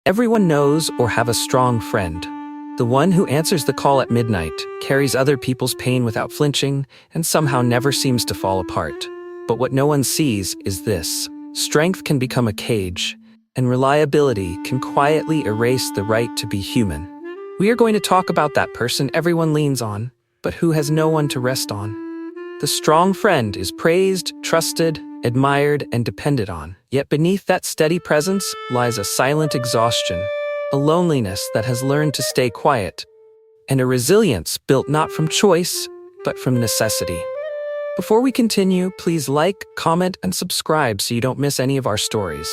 Everyone knows or have a strong friend. The one who answers the call at midnight, carries other people's pain without flinching, and somehow never seems to fall apart. But what no one sees is this. Strength can become a cage, and reliability can quietly erase the right to be human. We are going to talk about that person everyone leans on, but who has no one to rest on. The strong friend is praised, trusted, admired, and depended on. Yet beneath that steady presence lies a silent exhaustion, a loneliness that has learned to stay quiet, and a resilience built not from choice, but from necessity. Before we continue, please like, comment, and subscribe so you don't miss any of our stories.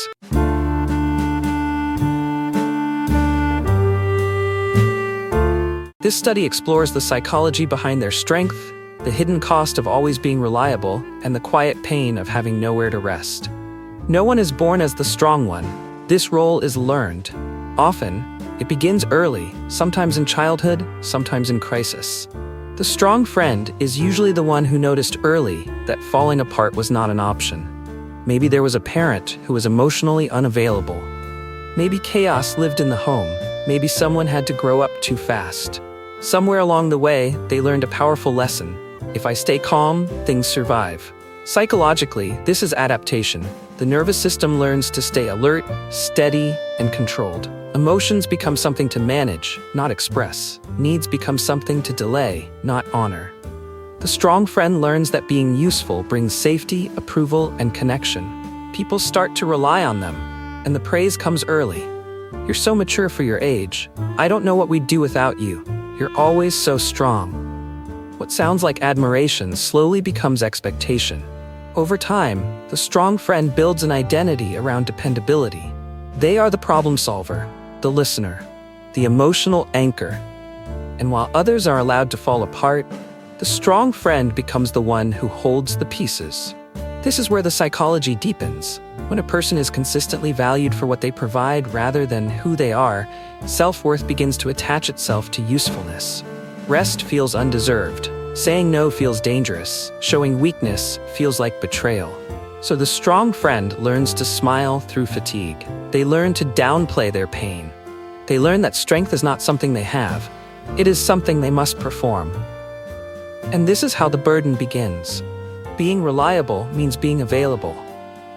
This study explores the psychology behind their strength, the hidden cost of always being reliable, and the quiet pain of having nowhere to rest. No one is born as the strong one. This role is learned. Often, it begins early, sometimes in childhood, sometimes in crisis. The strong friend is usually the one who noticed early that falling apart was not an option. Maybe there was a parent who was emotionally unavailable. Maybe chaos lived in the home. Maybe someone had to grow up too fast. Somewhere along the way, they learned a powerful lesson. If I stay calm, things survive. Psychologically, this is adaptation. The nervous system learns to stay alert, steady, and controlled. Emotions become something to manage, not express. Needs become something to delay, not honor. The strong friend learns that being useful brings safety, approval, and connection. People start to rely on them, and the praise comes early. You're so mature for your age. I don't know what we'd do without you. You're always so strong. What sounds like admiration slowly becomes expectation. Over time, the strong friend builds an identity around dependability. They are the problem solver, the listener, the emotional anchor. And while others are allowed to fall apart, the strong friend becomes the one who holds the pieces. This is where the psychology deepens. When a person is consistently valued for what they provide rather than who they are, self-worth begins to attach itself to usefulness. Rest feels undeserved. Saying no feels dangerous. Showing weakness feels like betrayal. So the strong friend learns to smile through fatigue. They learn to downplay their pain. They learn that strength is not something they have. It is something they must perform. And this is how the burden begins. Being reliable means being available.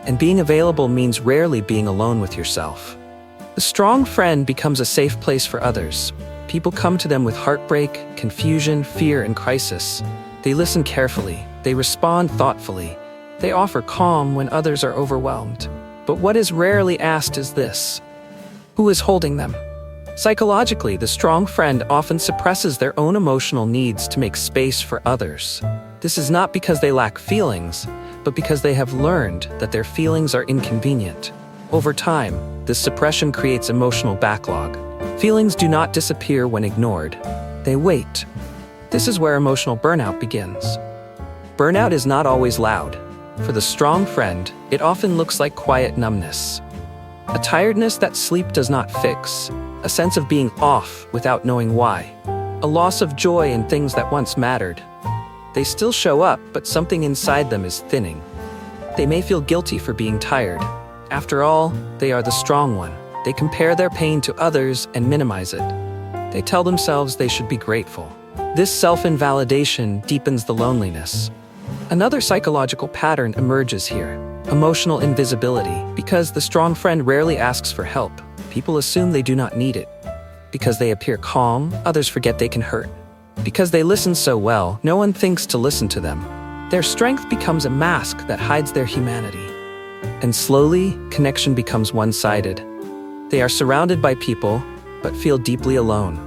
And being available means rarely being alone with yourself. The strong friend becomes a safe place for others. People come to them with heartbreak, confusion, fear, and crisis. They listen carefully. They respond thoughtfully. They offer calm when others are overwhelmed. But what is rarely asked is this: who is holding them? Psychologically, the strong friend often suppresses their own emotional needs to make space for others. This is not because they lack feelings, but because they have learned that their feelings are inconvenient. Over time, this suppression creates emotional backlog. Feelings do not disappear when ignored. They wait. This is where emotional burnout begins. Burnout is not always loud. For the strong friend, it often looks like quiet numbness. A tiredness that sleep does not fix. A sense of being off without knowing why. A loss of joy in things that once mattered. They still show up, but something inside them is thinning. They may feel guilty for being tired. After all, they are the strong one. They compare their pain to others and minimize it. They tell themselves they should be grateful. This self-invalidation deepens the loneliness. Another psychological pattern emerges here: emotional invisibility. Because the strong friend rarely asks for help, people assume they do not need it. Because they appear calm, others forget they can hurt. Because they listen so well, no one thinks to listen to them. Their strength becomes a mask that hides their humanity. And slowly, connection becomes one-sided. They are surrounded by people, but feel deeply alone.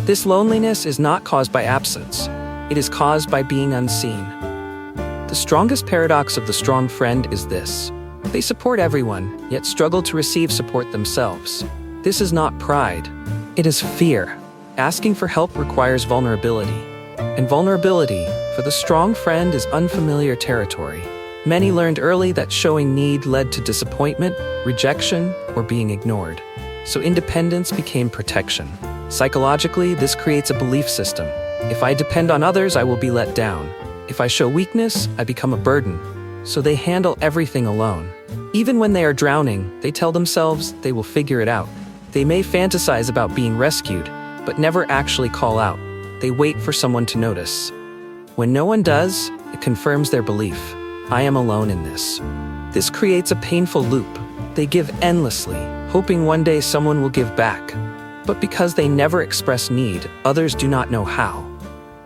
This loneliness is not caused by absence. It is caused by being unseen. The strongest paradox of the strong friend is this: they support everyone, yet struggle to receive support themselves. This is not pride. It is fear. Asking for help requires vulnerability. And vulnerability, for the strong friend, is unfamiliar territory. Many learned early that showing need led to disappointment, rejection, or being ignored. So independence became protection. Psychologically, this creates a belief system. If I depend on others, I will be let down. If I show weakness, I become a burden. So they handle everything alone. Even when they are drowning, they tell themselves they will figure it out. They may fantasize about being rescued, but never actually call out. They wait for someone to notice. When no one does, it confirms their belief. I am alone in this. This creates a painful loop. They give endlessly, hoping one day someone will give back. But because they never express need, others do not know how.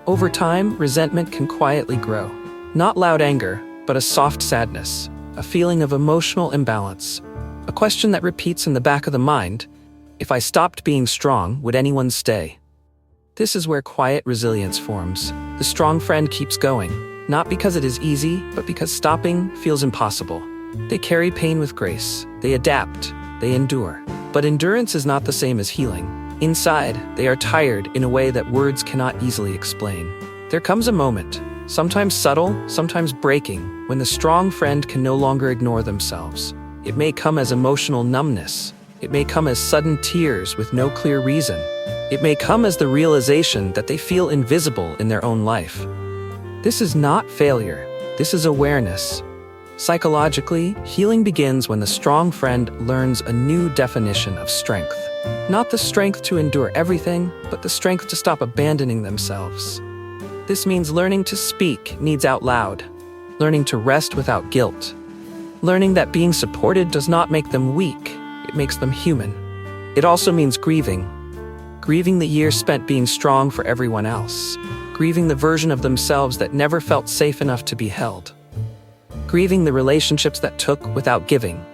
Over time, resentment can quietly grow. Not loud anger, but a soft sadness, a feeling of emotional imbalance. A question that repeats in the back of the mind: if I stopped being strong, would anyone stay? This is where quiet resilience forms. The strong friend keeps going, not because it is easy, but because stopping feels impossible. They carry pain with grace. They adapt. They endure. But endurance is not the same as healing. Inside, they are tired in a way that words cannot easily explain. There comes a moment, sometimes subtle, sometimes breaking, when the strong friend can no longer ignore themselves. It may come as emotional numbness. It may come as sudden tears with no clear reason. It may come as the realization that they feel invisible in their own life. This is not failure. This is awareness. Psychologically, healing begins when the strong friend learns a new definition of strength. Not the strength to endure everything, but the strength to stop abandoning themselves. This means learning to speak needs out loud, learning to rest without guilt, learning that being supported does not make them weak, it makes them human. It also means grieving the years spent being strong for everyone else, grieving the version of themselves that never felt safe enough to be held, grieving the relationships that took without giving.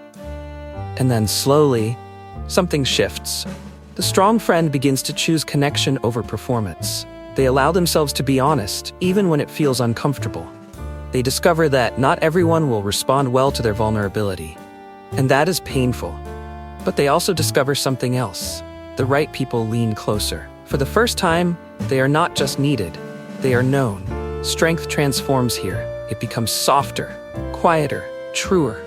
And then slowly, something shifts. The strong friend begins to choose connection over performance. They allow themselves to be honest, even when it feels uncomfortable. They discover that not everyone will respond well to their vulnerability, and that is painful. But they also discover something else. The right people lean closer. For the first time, they are not just needed, they are known. Strength transforms here. It becomes softer, quieter, truer.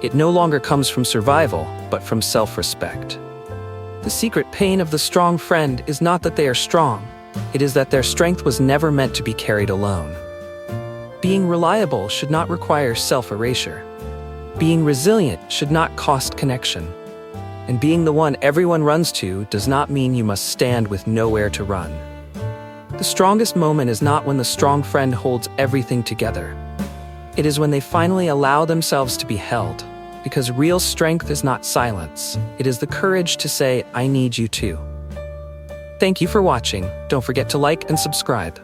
It no longer comes from survival, but from self-respect. The secret pain of the strong friend is not that they are strong. It is that their strength was never meant to be carried alone. Being reliable should not require self-erasure. Being resilient should not cost connection. And being the one everyone runs to does not mean you must stand with nowhere to run. The strongest moment is not when the strong friend holds everything together. It is when they finally allow themselves to be held. Because real strength is not silence. It is the courage to say, I need you too. Thank you for watching. Don't forget to like and subscribe.